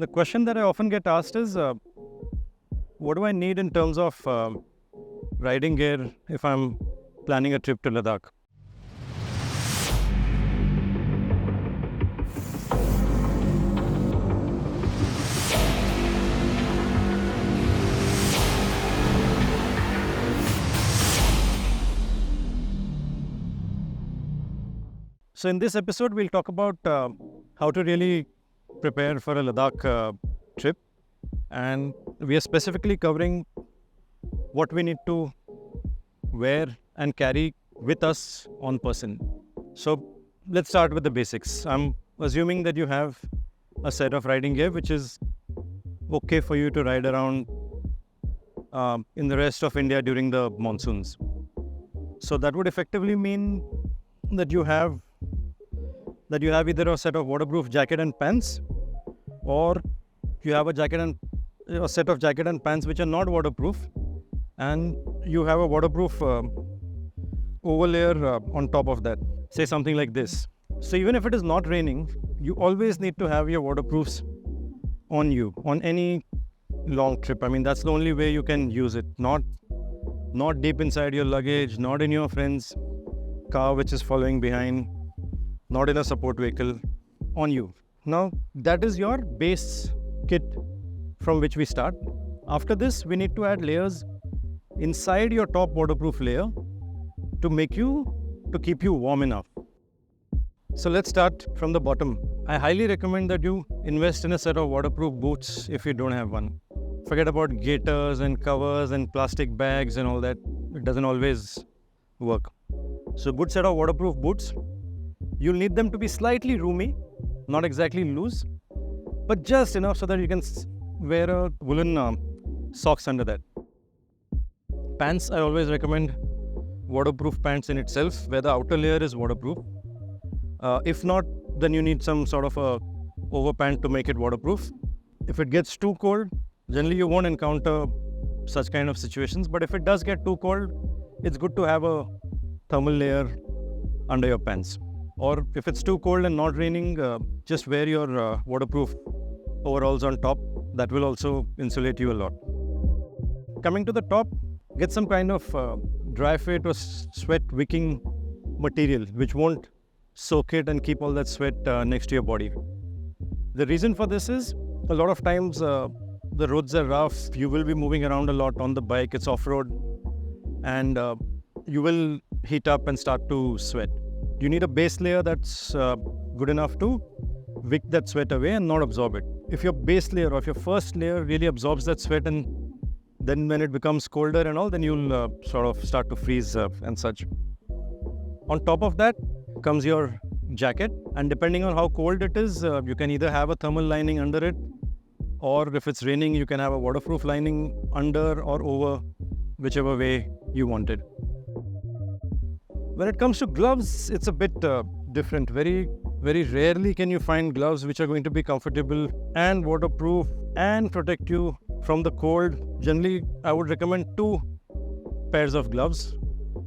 The question that I often get asked is, what do I need in terms of riding gear if I'm planning a trip to Ladakh? So in this episode, we'll talk about how to really prepare for a Ladakh trip, and we are specifically covering what we need to wear and carry with us on person. So let's start with the basics. I'm assuming that you have a set of riding gear which is okay for you to ride around in the rest of India during the monsoons. So that would effectively mean that you have either a set of waterproof jacket and pants, or you have a set of jacket and pants which are not waterproof, and you have a waterproof overlayer on top of that. Say something like this. So even if it is not raining, you always need to have your waterproofs on you on any long trip. I mean, that's the only way you can use it. Not deep inside your luggage, not in your friend's car which is following behind, not in a support vehicle, on you. Now, that is your base kit from which we start. After this, we need to add layers inside your top waterproof layer to keep you warm enough. So let's start from the bottom. I highly recommend that you invest in a set of waterproof boots if you don't have one. Forget about gaiters and covers and plastic bags and all that. It doesn't always work. So good set of waterproof boots. You'll need them to be slightly roomy, not exactly loose, but just enough so that you can wear a woolen socks under that. Pants, I always recommend waterproof pants in itself, where the outer layer is waterproof. If not, then you need some sort of a overpant to make it waterproof. If it gets too cold, generally you won't encounter such kind of situations, but if it does get too cold, it's good to have a thermal layer under your pants. Or if it's too cold and not raining, just wear your waterproof overalls on top. That will also insulate you a lot. Coming to the top, get some kind of dry fit or sweat wicking material which won't soak it and keep all that sweat next to your body. The reason for this is, a lot of times the roads are rough, you will be moving around a lot on the bike, it's off-road, and you will heat up and start to sweat. You need a base layer that's good enough to wick that sweat away and not absorb it. If your base layer or if your first layer really absorbs that sweat, and then when it becomes colder and all, then you'll sort of start to freeze and such. On top of that comes your jacket, and depending on how cold it is, you can either have a thermal lining under it, or if it's raining, you can have a waterproof lining under or over, whichever way you want it. When it comes to gloves, it's a bit different. Very, very rarely can you find gloves which are going to be comfortable and waterproof and protect you from the cold. Generally, I would recommend 2 pairs of gloves.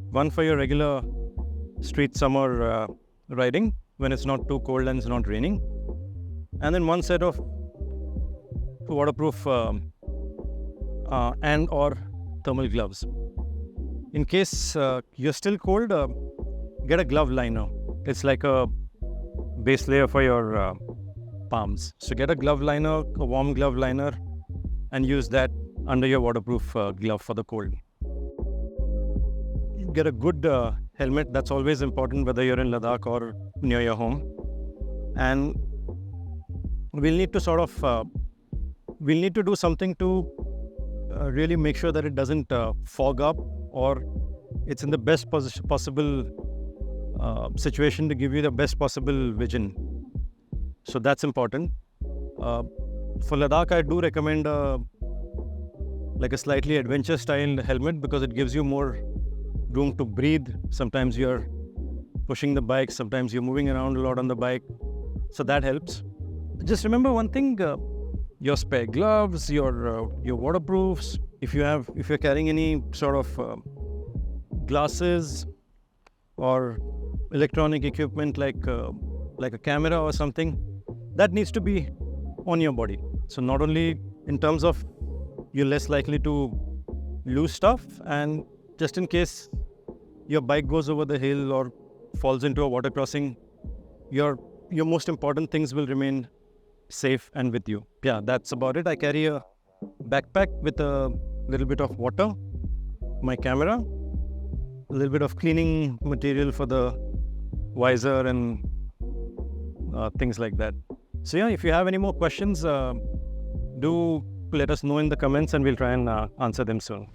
One for your regular street summer riding when it's not too cold and it's not raining. And then one set of waterproof and or thermal gloves. In case you're still cold, get a glove liner. It's like a base layer for your palms. So get a glove liner, a warm glove liner, and use that under your waterproof glove for the cold. Get a good helmet. That's always important, whether you're in Ladakh or near your home. And we'll need to do something to really make sure that it doesn't fog up, or it's in the best possible situation to give you the best possible vision. So that's important. For Ladakh, I do recommend like a slightly adventure style helmet, because it gives you more room to breathe. Sometimes you're pushing the bike, sometimes you're moving around a lot on the bike. So that helps. Just remember one thing, your spare gloves, your waterproofs. If you're carrying any sort of glasses or electronic equipment like a camera or something, that needs to be on your body. So not only in terms of you're less likely to lose stuff, and just in case your bike goes over the hill or falls into a water crossing, your most important things will remain safe and with you. Yeah, that's about it. I carry a backpack with a little bit of water, my camera, a little bit of cleaning material for the visor and things like that. So yeah, if you have any more questions, do let us know in the comments and we'll try and answer them soon.